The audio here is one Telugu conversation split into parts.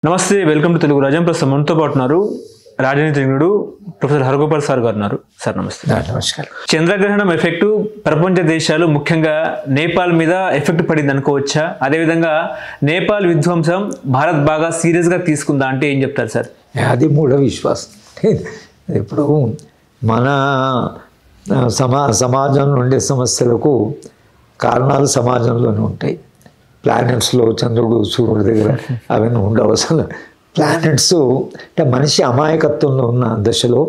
నమస్తే, వెల్కమ్ టు తెలుగు రాజ్యం. ప్రస్తుతం మనతో పాటు ఉన్నారు రాజనీతిజ్ఞుడు ప్రొఫెసర్ హరగోపాల్ సార్ గారు ఉన్నారు. సార్ నమస్తే. నమస్కారం. చంద్రగ్రహణం ఎఫెక్టు ప్రపంచ దేశాలు ముఖ్యంగా నేపాల్ మీద ఎఫెక్ట్ పడింది అనుకోవచ్చా? అదేవిధంగా నేపాల్ విధ్వంసం భారత్ బాగా సీరియస్గా తీసుకుందా అంటే ఏం చెప్తారు సార్? అది మూఢ విశ్వాసం. ఇప్పుడు మన సమాజంలో ఉండే సమస్యలకు కారణాలు సమాజంలోనే ఉంటాయి. ప్లానెట్స్లో చంద్రుడు సూర్యుడి దగ్గర అవన్నీ ఉండవు. అసలు ప్లానెట్స్ అంటే మనిషి అమాయకత్వంలో ఉన్న దశలో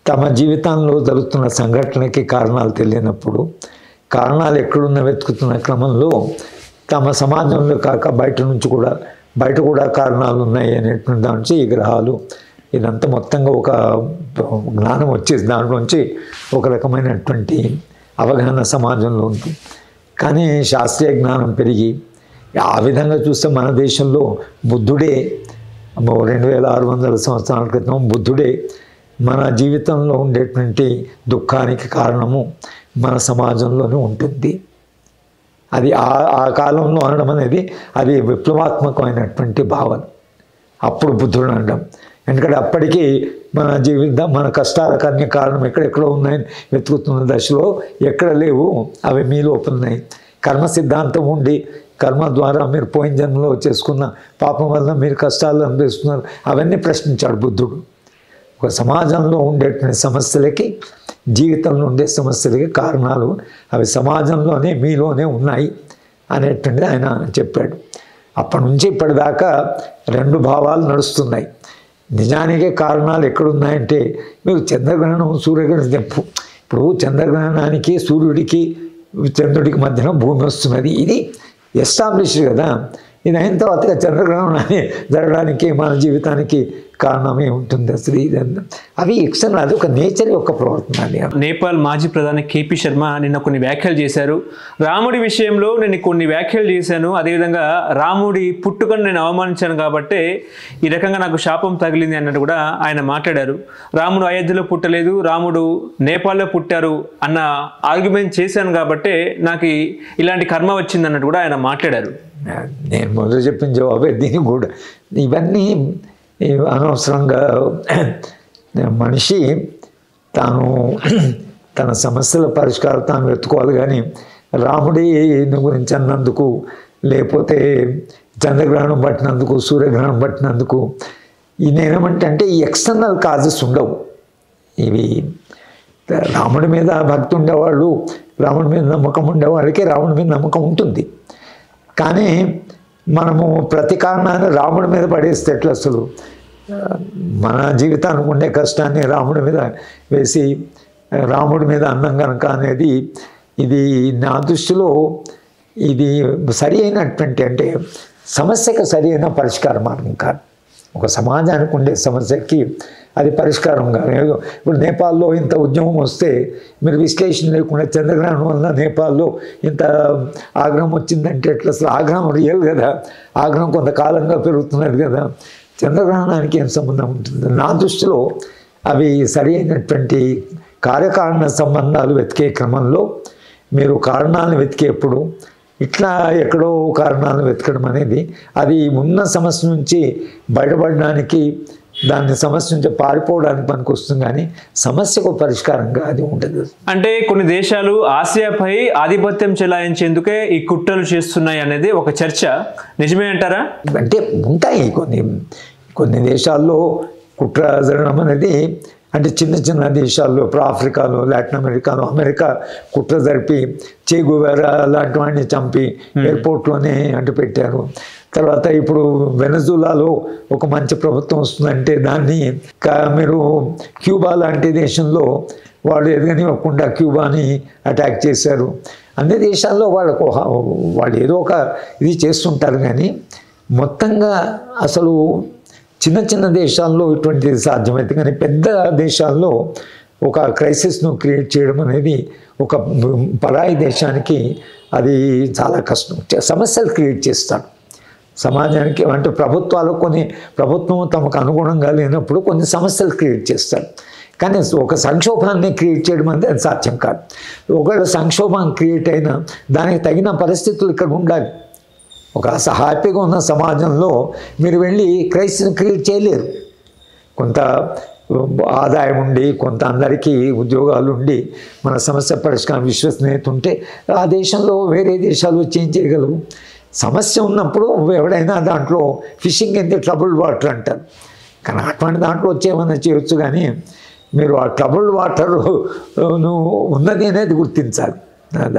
తమ జీవితంలో జరుగుతున్న సంఘటనకి కారణాలు తెలియనప్పుడు కారణాలు ఎక్కడున్న వెతుకుతున్న క్రమంలో తమ సమాజంలో కాక బయట కూడా కారణాలు ఉన్నాయి అనేటువంటి దాని ఈ గ్రహాలు ఇదంతా మొత్తంగా ఒక జ్ఞానం వచ్చేసి దాంట్లోంచి ఒక రకమైనటువంటి అవగాహన సమాజంలో ఉంటుంది. కానీ శాస్త్రీయ జ్ఞానం పెరిగి ఆ విధంగా చూస్తే మన దేశంలో బుద్ధుడే 2600 సంవత్సరాల క్రితం బుద్ధుడే మన జీవితంలో ఉండేటువంటి దుఃఖానికి కారణము మన సమాజంలోనే ఉంటుంది. అది ఆ కాలంలో అనడం అనేది అది విప్లవాత్మకమైనటువంటి భావన. అప్పుడు బుద్ధుడు అనడం, ఎందుకంటే అప్పటికి మన కష్టాలకు అన్ని కారణం ఎక్కడెక్కడో ఉన్నాయని వెతుకుతున్న దశలో ఎక్కడ లేవు, అవి మీలో ఉన్నాయి. కర్మ సిద్ధాంతం ఉండి కర్మ ద్వారా మీరు పోయిన జన్మలో చేసుకున్న పాపం వల్ల మీరు కష్టాలు అనుభవిస్తున్నారు, అవన్నీ ప్రశ్నించాడు బుద్ధుడు. ఒక సమాజంలో ఉండేటువంటి సమస్యలకి జీవితంలో ఉండే సమస్యలకి కారణాలు అవి సమాజంలోనే మీలోనే ఉన్నాయి అనేటువంటిది ఆయన చెప్పాడు. అప్పటి నుంచి ఇప్పటిదాకా రెండు భావాలు నడుస్తున్నాయి. నిజానికే కారణాలు ఎక్కడున్నాయంటే మీరు చంద్రగ్రహణం సూర్యగ్రహణం ఇప్పుడు చంద్రగ్రహణానికి సూర్యుడికి చంద్రుడికి మధ్యన భూమి వస్తున్నది, ఇది ఎస్టాబ్లిష్డ్ కదా. ఇది అయిన తర్వాత చంద్రగ్రహణం జరగడానికి మన జీవితానికి కారణమే ఉంటుంది. అసలు అవి ఎక్స్టర్నల్, అది ఒక నేచర్ యొక్క ప్రవర్తన. నేపాల్ మాజీ ప్రధాని కేపీ శర్మ నిన్న కొన్ని వ్యాఖ్యలు చేశారు. రాముడి విషయంలో నేను కొన్ని వ్యాఖ్యలు చేశాను, అదేవిధంగా రాముడి పుట్టుకను నేను అవమానించాను కాబట్టి ఈ రకంగా నాకు శాపం తగిలింది అన్నట్టు కూడా ఆయన మాట్లాడారు. రాముడు అయోధ్యలో పుట్టలేదు, రాముడు నేపాల్లో పుట్టారు అన్న ఆర్గ్యుమెంట్ చేశాను కాబట్టి నాకు ఇలాంటి కర్మ వచ్చింది అన్నట్టు కూడా ఆయన మాట్లాడారు. నేను మొదలు చెప్పిన జవాబే దీనికి కూడా. ఇవన్నీ అనవసరంగా మనిషి తన సమస్యల పరిష్కారం తాను వెతుకోవాలి. కానీ రాముడి గురించి అన్నందుకు, లేకపోతే చంద్రగ్రహణం పట్టినందుకు, సూర్యగ్రహణం పట్టినందుకు నేనేమంటే ఈ ఎక్స్టర్నల్ కాజెస్ ఉండవు. ఇవి రాముడి మీద భక్తి ఉండేవాళ్ళు, రాముడి మీద నమ్మకం ఉండేవాళ్ళకి రాముడి మీద నమ్మకం ఉంటుంది. కానీ మనము ప్రతి కారణాన్ని రాముడి మీద పడేస్తే ఎట్లా? అసలు మన జీవితానికి ఉండే కష్టాన్ని రాముడి మీద వేసి రాముడి మీద అన్నం కనుక అనేది ఇది నా దృష్టిలో ఇది సరి అయినటువంటి, అంటే సమస్యకు సరి అయిన పరిష్కార మార్గం కాదు. ఒక సమాజానికి ఉండే సమస్యకి అది పరిష్కారం కాదు. ఇప్పుడు నేపాల్లో ఇంత ఉద్యమం వస్తే మీరు విశ్లేషణ లేకుండా చంద్రగ్రహణం వల్ల నేపాల్లో ఇంత ఆగ్రహం వచ్చిందంటే ఎట్లా? అసలు ఆగ్రహం రియల్ కదా, ఆగ్రహం కొంతకాలంగా పెరుగుతున్నది కదా, చంద్రగ్రహణానికి ఏం సంబంధం ఉంటుంది? నా దృష్టిలో అవి సరి అయినటువంటి కార్యకారణ సంబంధాలు వెతికే క్రమంలో మీరు కారణాలను వెతికేప్పుడు ఇట్లా ఎక్కడో కారణాలను వెతకడం అనేది అది ఉన్న సమస్య నుంచి బయటపడడానికి, దాన్ని సమస్య నుంచి పారిపోవడానికి పనికి వస్తుంది, కానీ సమస్యకు పరిష్కారంగా అది ఉండదు. అంటే కొన్ని దేశాలు ఆసియాపై ఆధిపత్యం చెలాయించేందుకే ఈ కుట్రలు చేస్తున్నాయి అనేది ఒక చర్చ, నిజమే అంటారా? అంటే ఉంటాయి కొన్ని దేశాల్లో కుట్ర జరగడం అనేది, అంటే చిన్న దేశాల్లో, ఇప్పుడు ఆఫ్రికాలో, లాటిన్ అమెరికాలో, అమెరికా కుట్ర జరిపి చే గువేరా లాంటి వాడిని చంపి ఎయిర్పోర్ట్లోనే పెట్టారు. తర్వాత ఇప్పుడు వెనజులాలో ఒక మంచి ప్రభుత్వం వస్తుందంటే దాన్ని మీరు క్యూబా లాంటి దేశంలో వాళ్ళు ఎదగనివ్వకుండా క్యూబాని అటాక్ చేశారు. అన్ని దేశాల్లో వాళ్ళు ఏదో ఒక ఇది చేస్తుంటారు. కానీ మొత్తంగా అసలు చిన్న దేశాల్లో ఇటువంటిది సాధ్యమైతే, కానీ పెద్ద దేశాల్లో ఒక క్రైసిస్ను క్రియేట్ చేయడం అనేది ఒక పరాయి దేశానికి అది చాలా కష్టం. సమస్యలు క్రియేట్ చేస్తాడు సమాజానికి. అంటే ప్రభుత్వం తమకు అనుగుణంగా లేనప్పుడు కొన్ని సమస్యలు క్రియేట్ చేస్తాడు. కానీ ఒక సంక్షోభాన్ని క్రియేట్ చేయడం అనేది అది సాధ్యం కాదు. ఒకవేళ సంక్షోభం క్రియేట్ అయినా దానికి తగిన పరిస్థితులు ఇక్కడ ఉండాలి. ఒక హ్యాపీగా ఉన్న సమాజంలో మీరు వెళ్ళి క్రైసిస్ని క్రియేట్ చేయలేరు. కొంత ఆదాయం ఉండి, కొంత అందరికీ ఉద్యోగాలు ఉండి, మన సమస్య పరిష్కారం విశ్వసనీయత ఉంటే ఆ దేశంలో వేరే దేశాలు వచ్చి ఏం చేయగలవు? సమస్య ఉన్నప్పుడు ఎవడైనా దాంట్లో fishing in the troubled water అంటారు. కానీ అటువంటి దాంట్లో వచ్చేమన్నా చేయొచ్చు, కానీ మీరు ఆ ట్రబుల్డ్ వాటర్ ఉన్నది అనేది గుర్తించాలి.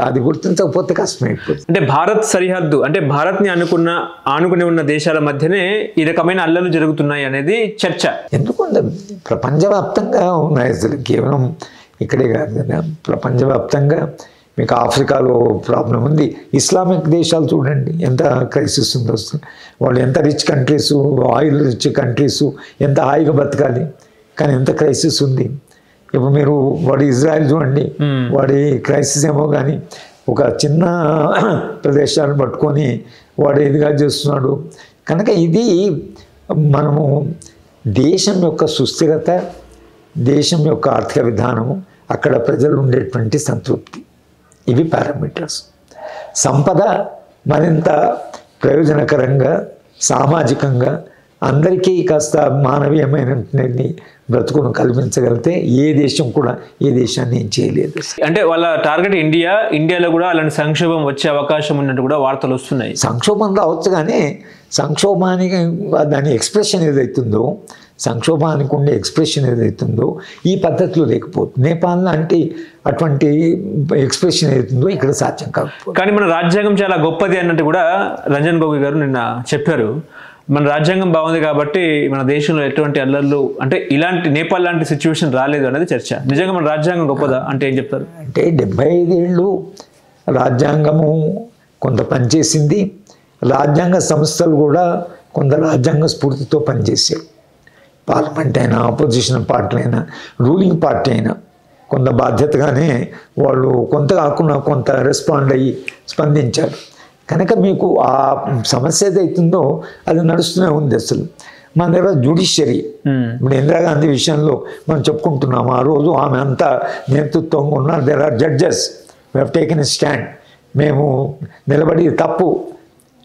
అది గుర్తించకపోతే కష్టమైపోతుంది. అంటే భారత్ సరిహద్దు, అంటే భారత్ని ఆనుకుని ఉన్న దేశాల మధ్యనే ఈ రకమైన అల్లర్లు జరుగుతున్నాయి అనేది చర్చ. ఎందుకంటే ప్రపంచవ్యాప్తంగా ఉన్నాయి, అసలు కేవలం ఇక్కడే కాదు కదా, ప్రపంచవ్యాప్తంగా మీకు ఆఫ్రికాలో ప్రాబ్లం ఉంది. ఇస్లామిక్ దేశాలు చూడండి ఎంత క్రైసిస్ ఉందో. వాళ్ళు ఎంత rich countries, oil rich countries, ఎంత హాయిగా బతకాలి, కానీ ఎంత క్రైసిస్ ఉంది. ఇప్పుడు మీరు వాడి ఇజ్రాయెల్ చూడండి, వాడి క్రైసిస్ ఏమో కానీ ఒక చిన్న ప్రదేశాలను పట్టుకొని వాడు ఇదిగా చేస్తున్నాడు. కనుక ఇది మనము దేశం యొక్క సుస్థిరత, దేశం యొక్క ఆర్థిక విధానము, అక్కడ ప్రజలు ఉండేటువంటి సంతృప్తి, ఇవి పారామీటర్స్. సంపద మరింత ప్రయోజనకరంగా, సామాజికంగా అందరికీ కాస్త మానవీయమైనటువంటి బ్రతుకును కల్పించగలిగితే ఏ దేశం కూడా ఏ దేశాన్ని ఏం చేయలేదు. అంటే వాళ్ళ టార్గెట్ ఇండియాలో కూడా అలాంటి సంక్షోభం వచ్చే అవకాశం ఉన్నట్టు కూడా వార్తలు వస్తున్నాయి. సంక్షోభం రావచ్చు, కానీ సంక్షోభానికి దాని ఎక్స్ప్రెషన్ ఏదైతుందో, సంక్షోభానికి ఉండే ఎక్స్ప్రెషన్ ఏదైతుందో ఈ పద్ధతిలో లేకపోతుంది. నేపాల్ లాంటి అటువంటి ఎక్స్ప్రెషన్ ఏదైతుందో ఇక్కడ సాధ్యం కాకపోతుంది. కానీ మన రాజ్యాంగం చాలా గొప్పది అన్నట్టు కూడా రంజన్ గొగోయ్ గారు నిన్న చెప్పారు. మన రాజ్యాంగం బాగుంది కాబట్టి మన దేశంలో ఎటువంటి అల్లర్లు, అంటే ఇలాంటి నేపాల్ లాంటి సిచ్యువేషన్ రాలేదు అనేది చర్చ. నిజంగా మన రాజ్యాంగం గొప్పదా అంటే ఏం చెప్తారు? అంటే 75 ఏళ్ళు రాజ్యాంగము కొంత పనిచేసింది. రాజ్యాంగ సంస్థలు కూడా కొంత రాజ్యాంగ స్ఫూర్తితో పనిచేసాయి. పార్లమెంట్ అయినా, ఆపోజిషన్ పార్టీ అయినా, రూలింగ్ పార్టీ అయినా కొంత బాధ్యతగానే వాళ్ళు కొంత కాకుండా కొంత రెస్పాండ్ అయ్యి స్పందించారు. కనుక మీకు ఆ సమస్య ఏదైతుందో అది నడుస్తూనే ఉంది. అసలు మన దగ్గర జ్యుడిషియరీ, ఇప్పుడు ఇందిరాగాంధీ విషయంలో మనం చెప్పుకుంటున్నాము, ఆ రోజు ఆమె అంతా నేతృత్వంగా ఉన్నారు. There are judges we have taken a stand, మేము నిలబడి తప్పు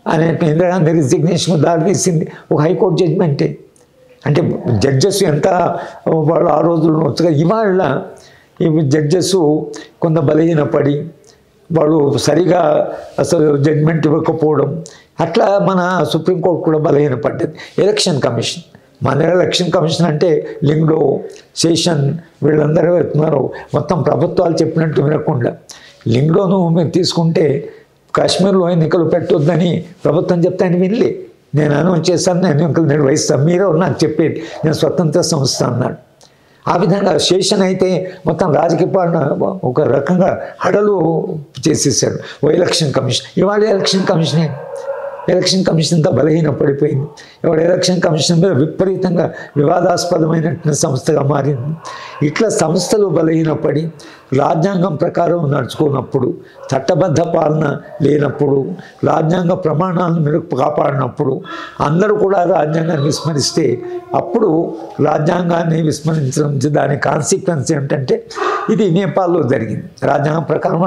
అనే ఇందిరాగాంధీ రిజిగ్నేషన్ దారితీసింది ఒక హైకోర్టు జడ్జిమెంటే. అంటే జడ్జెస్ ఎంత వాళ్ళు ఆ రోజుల్లో వచ్చగా, ఇవాళ ఈ జడ్జెస్ కొంత బలహీనపడి వాళ్ళు సరిగా అసలు జడ్జిమెంట్ ఇవ్వకపోవడం, అట్లా మన సుప్రీంకోర్టు కూడా బలహీనపడ్డది. ఎలక్షన్ కమిషన్, మన ఎలక్షన్ కమిషన్ అంటే లింగ్డో, శేషన్ వీళ్ళందరూ వెళ్తున్నారు, మొత్తం ప్రభుత్వాలు చెప్పినట్టు వినకుండా. లింగ్డోను మీరు తీసుకుంటే కాశ్మీర్లో ఎన్నికలు పెట్టొద్దని ప్రభుత్వం చెప్తే ఆయన వినలే. నేను అనౌన్స్ చేశాను, నేను ఎన్నికలు నిర్వహిస్తాను, మీరే నాకు చెప్పేది, నేను స్వతంత్ర సంస్థ అన్నాడు. ఆ విధంగా శేషన్ అయితే మొత్తం రాజకీయ పాలన ఒక రకంగా హడలు చేసేసాడు ఓ ఎలక్షన్ కమిషన్. ఇవాళ ఎలక్షన్ కమిషన్ అంతా బలహీన పడిపోయింది. ఇవాళ ఎలక్షన్ కమిషన్ మీద విపరీతంగా వివాదాస్పదమైనటువంటి సంస్థగా మారింది. ఇట్లా సంస్థలు బలహీనపడి రాజ్యాంగం ప్రకారం నడుచుకున్నప్పుడు, చట్టబద్ధ పాలన లేనప్పుడు, రాజ్యాంగ ప్రమాణాలను మెరుగు కాపాడినప్పుడు అందరూ కూడా రాజ్యాంగాన్ని విస్మరిస్తే అప్పుడు రాజ్యాంగాన్ని విస్మరించడం దాని కాన్సిక్వెన్స్ ఏమిటంటే ఇది నేపాల్లో జరిగింది. రాజ్యాంగం ప్రకారం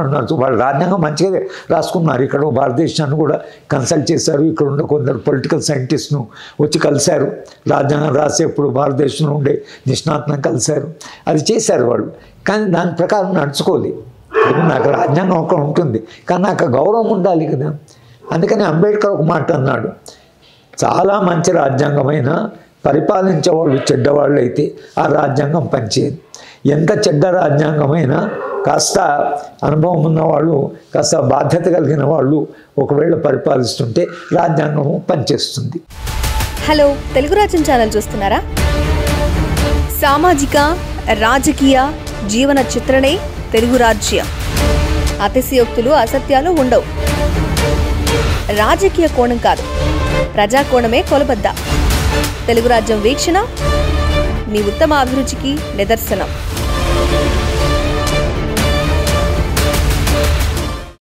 వాళ్ళు రాజ్యాంగం మంచిగా రాసుకున్నారు. ఇక్కడ భారతదేశాన్ని కూడా కన్సల్ట్ చేశారు. ఇక్కడ ఉన్న కొందరు పొలిటికల్ సైంటిస్ట్ను వచ్చి కలిశారు. రాజ్యాంగం రాసేప్పుడు భారతదేశంలో ఉండే నిష్ణాతులను కలిశారు. అది చేశారు వాళ్ళు, కానీ దాని ప్రకారం నడుచుకోలేదు. నాకు రాజ్యాంగం ఒక ఉంటుంది, కానీ నాకు గౌరవం ఉండాలి కదా. అందుకని అంబేద్కర్ ఒక మాట అన్నాడు, చాలా మంచి రాజ్యాంగమైన పరిపాలించే వాళ్ళు చెడ్డవాళ్ళు అయితే ఆ రాజ్యాంగం పనిచేయదు. ఎంత చెడ్డ రాజ్యాంగమైనా కాస్త అనుభవం ఉన్నవాళ్ళు, కాస్త బాధ్యత కలిగిన వాళ్ళు ఒకవేళ పరిపాలిస్తుంటే రాజ్యాంగము పనిచేస్తుంది. హలో, తెలుగు రాజ్యం ఛానల్ చూస్తున్నారా? సామాజిక, రాజకీయ, జీవన చిత్రణే తెలుగు రాజ్యం. అతిశయోక్తులు, అసత్యాలు ఉండవు. రాజకీయ కోణం కాదు, ప్రజా కోణమే కొలబద్ద. తెలుగు రాజ్యం వీక్షణ మీ ఉత్తమ అభిరుచికి నిదర్శనం.